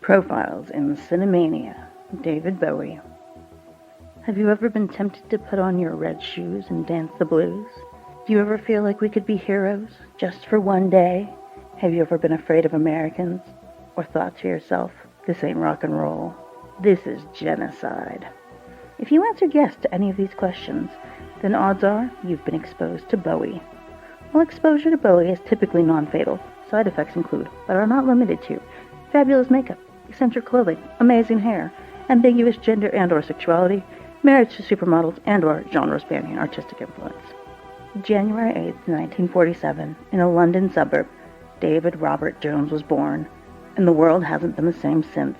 Profiles in Cinemania, David Bowie. Have you ever been tempted to put on your red shoes and dance the blues? Do you ever feel like we could be heroes, just for one day? Have you ever been afraid of Americans? Or thought to yourself, this ain't rock and roll, this is genocide? If you answered yes to any of these questions, then odds are you've been exposed to Bowie. While exposure to Bowie is typically non-fatal, side effects include, but are not limited to, fabulous makeup, eccentric clothing, amazing hair, ambiguous gender and or sexuality, marriage to supermodels and or genre-spanning artistic influence. January 8, 1947, in a London suburb, David Robert Jones was born, and the world hasn't been the same since.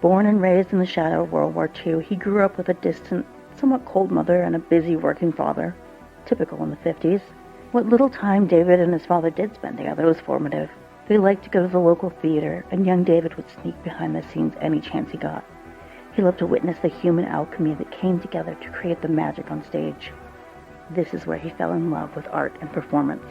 Born and raised in the shadow of World War II, he grew up with a distant, somewhat cold mother and a busy working father, typical in the 50s. What little time David and his father did spend together was formative. They liked to go to the local theater, and young David would sneak behind the scenes any chance he got. He loved to witness the human alchemy that came together to create the magic on stage. This is where he fell in love with art and performance.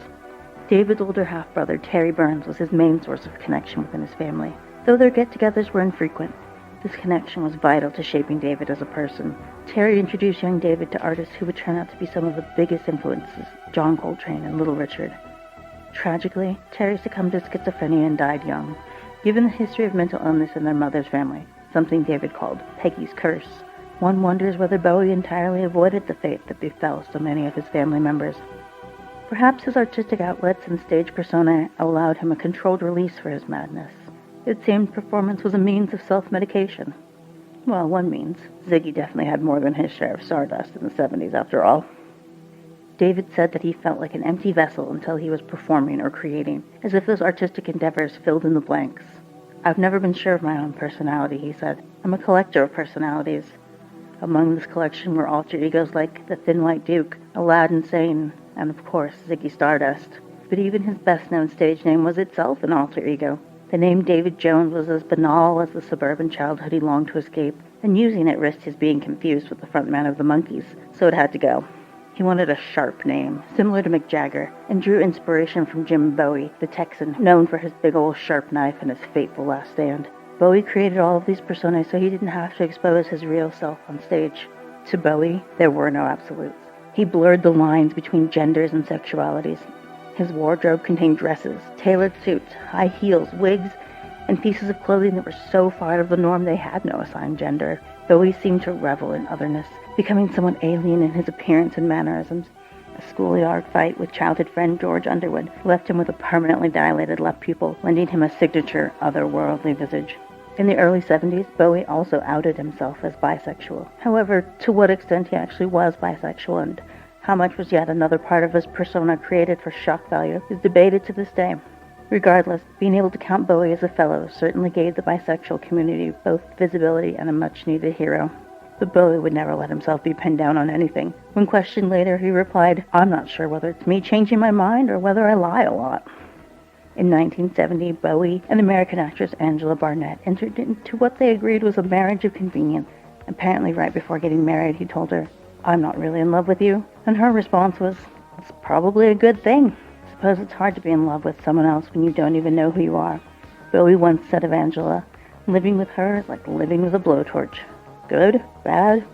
David's older half-brother, Terry Burns, was his main source of connection within his family. Though their get-togethers were infrequent, this connection was vital to shaping David as a person. Terry introduced young David to artists who would turn out to be some of the biggest influences, John Coltrane and Little Richard. Tragically, Terry succumbed to schizophrenia and died young. Given the history of mental illness in their mother's family, something David called Peggy's curse, one wonders whether Bowie entirely avoided the fate that befell so many of his family members. Perhaps his artistic outlets and stage persona allowed him a controlled release for his madness. It seemed performance was a means of self-medication. Well, one means. Ziggy definitely had more than his share of stardust in the 70s after all. David said that he felt like an empty vessel until he was performing or creating, as if those artistic endeavors filled in the blanks. I've never been sure of my own personality, he said. I'm a collector of personalities. Among this collection were alter egos like the Thin White Duke, Aladdin Sane, and of course Ziggy Stardust. But even his best-known stage name was itself an alter ego. The name David Jones was as banal as the suburban childhood he longed to escape, and using it risked his being confused with the frontman of the Monkees, so it had to go. He wanted a sharp name, similar to Mick Jagger, and drew inspiration from Jim Bowie, the Texan, known for his big old sharp knife and his fateful last stand. Bowie created all of these personas so he didn't have to expose his real self on stage. To Bowie, there were no absolutes. He blurred the lines between genders and sexualities. His wardrobe contained dresses, tailored suits, high heels, wigs, and pieces of clothing that were so far out of the norm they had no assigned gender. Bowie seemed to revel in otherness, becoming somewhat alien in his appearance and mannerisms. A schoolyard fight with childhood friend George Underwood left him with a permanently dilated left pupil, lending him a signature otherworldly visage. In the early 70s, Bowie also outed himself as bisexual. However, to what extent he actually was bisexual and how much was yet another part of his persona created for shock value is debated to this day. Regardless, being able to count Bowie as a fellow certainly gave the bisexual community both visibility and a much-needed hero. But Bowie would never let himself be pinned down on anything. When questioned later, he replied, "I'm not sure whether it's me changing my mind or whether I lie a lot." In 1970, Bowie and American actress Angela Barnett entered into what they agreed was a marriage of convenience. Apparently right before getting married, he told her, "I'm not really in love with you." And her response was, "It's probably a good thing. Suppose it's hard to be in love with someone else when you don't even know who you are." Bowie once said of Angela, "Living with her is like living with a blowtorch." Good? Bad?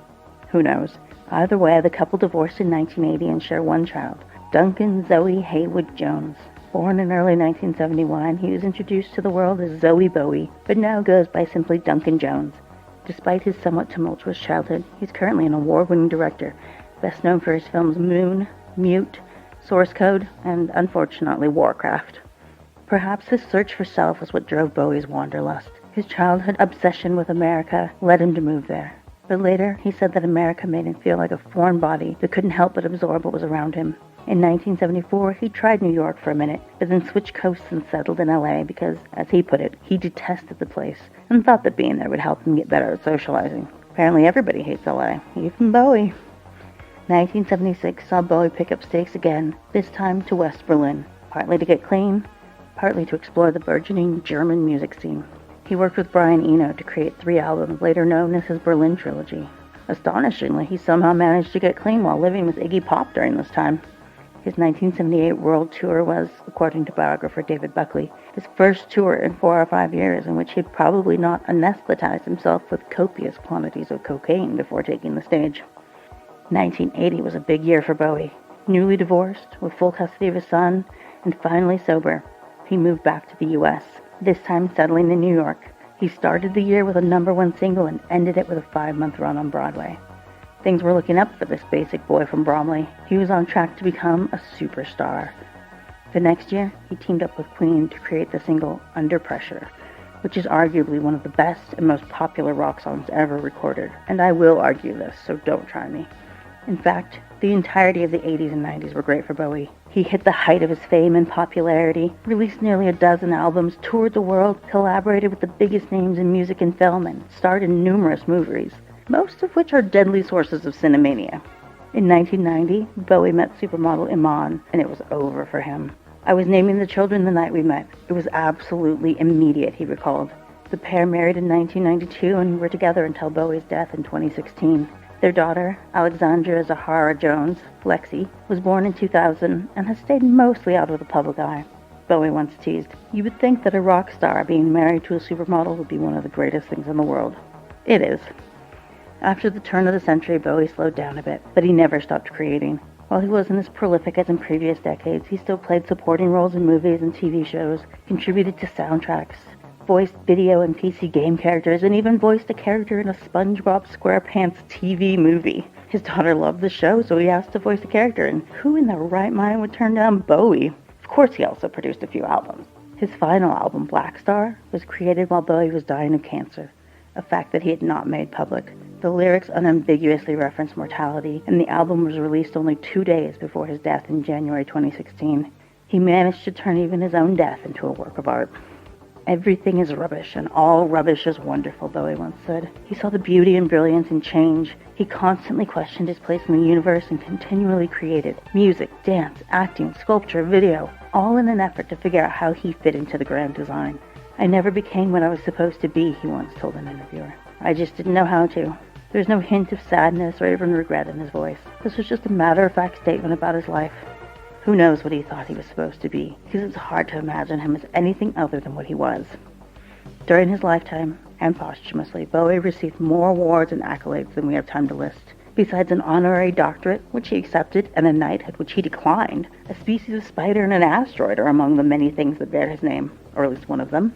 Who knows? Either way, the couple divorced in 1980 and share one child, Duncan Zoe Haywood Jones. Born in early 1971, he was introduced to the world as Zoe Bowie, but now goes by simply Duncan Jones. Despite his somewhat tumultuous childhood, he's currently an award-winning director, best known for his films Moon, Mute, Source Code, and, unfortunately, Warcraft. Perhaps his search for self was what drove Bowie's wanderlust. His childhood obsession with America led him to move there. But later, he said that America made him feel like a foreign body that couldn't help but absorb what was around him. In 1974, he tried New York for a minute, but then switched coasts and settled in LA because, as he put it, he detested the place and thought that being there would help him get better at socializing. Apparently everybody hates LA, even Bowie. 1976 saw Bowie pick up stakes again, this time to West Berlin, partly to get clean, partly to explore the burgeoning German music scene. He worked with Brian Eno to create 3 albums later known as his Berlin Trilogy. Astonishingly, he somehow managed to get clean while living with Iggy Pop during this time. His 1978 world tour was, according to biographer David Buckley, his first tour in 4 or 5 years in which he had probably not anesthetized himself with copious quantities of cocaine before taking the stage. 1980 was a big year for Bowie. Newly divorced, with full custody of his son, and finally sober, he moved back to the U.S., this time settling in New York. He started the year with a #1 single and ended it with a 5-month run on Broadway. Things were looking up for this basic boy from Bromley. He was on track to become a superstar. The next year, he teamed up with Queen to create the single Under Pressure, which is arguably one of the best and most popular rock songs ever recorded. And I will argue this, so don't try me. In fact, the entirety of the 80s and 90s were great for Bowie. He hit the height of his fame and popularity, released nearly a dozen albums, toured the world, collaborated with the biggest names in music and film, and starred in numerous movies, most of which are deadly sources of Cinemania. In 1990, Bowie met supermodel Iman, and it was over for him. "I was naming the children the night we met. It was absolutely immediate," he recalled. The pair married in 1992 and were together until Bowie's death in 2016. Their daughter, Alexandra Zahara Jones, Lexi, was born in 2000 and has stayed mostly out of the public eye. Bowie once teased, "You would think that a rock star being married to a supermodel would be one of the greatest things in the world." It is. After the turn of the century, Bowie slowed down a bit, but he never stopped creating. While he wasn't as prolific as in previous decades, he still played supporting roles in movies and TV shows, contributed to soundtracks, voiced video and PC game characters, and even voiced a character in a SpongeBob SquarePants TV movie. His daughter loved the show, so he asked to voice the character, and who in their right mind would turn down Bowie? Of course, he also produced a few albums. His final album, Black Star, was created while Bowie was dying of cancer, a fact that he had not made public. The lyrics unambiguously reference mortality, and the album was released only 2 days before his death in January 2016. He managed to turn even his own death into a work of art. "Everything is rubbish, and all rubbish is wonderful," Bowie once said. He saw the beauty and brilliance in change. He constantly questioned his place in the universe and continually created music, dance, acting, sculpture, video, all in an effort to figure out how he fit into the grand design. "I never became what I was supposed to be," he once told an interviewer. "I just didn't know how to." There's no hint of sadness or even regret in his voice. This was just a matter-of-fact statement about his life. Who knows what he thought he was supposed to be, because it's hard to imagine him as anything other than what he was. During his lifetime, and posthumously, Bowie received more awards and accolades than we have time to list. Besides an honorary doctorate, which he accepted, and a knighthood, which he declined, a species of spider and an asteroid are among the many things that bear his name, or at least one of them.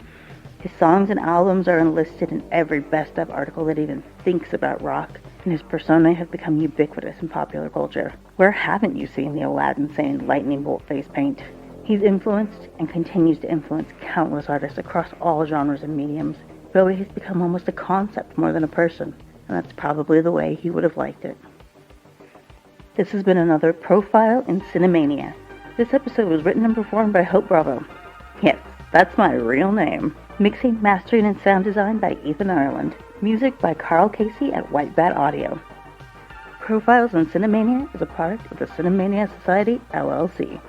His songs and albums are enlisted in every best-of article that even thinks about rock, and his persona has become ubiquitous in popular culture. Where haven't you seen the Aladdin saying lightning bolt face paint? He's influenced and continues to influence countless artists across all genres and mediums. Bowie has become almost a concept more than a person, and that's probably the way he would have liked it. This has been another Profile in Cinemania. This episode was written and performed by Hope Bravo. Yes, that's my real name. Mixing, mastering, and sound design by Ethan Ireland. Music by Karl Casey at White Bat Audio. Profiles in Cinemania is a product of the Cinemania Society, LLC.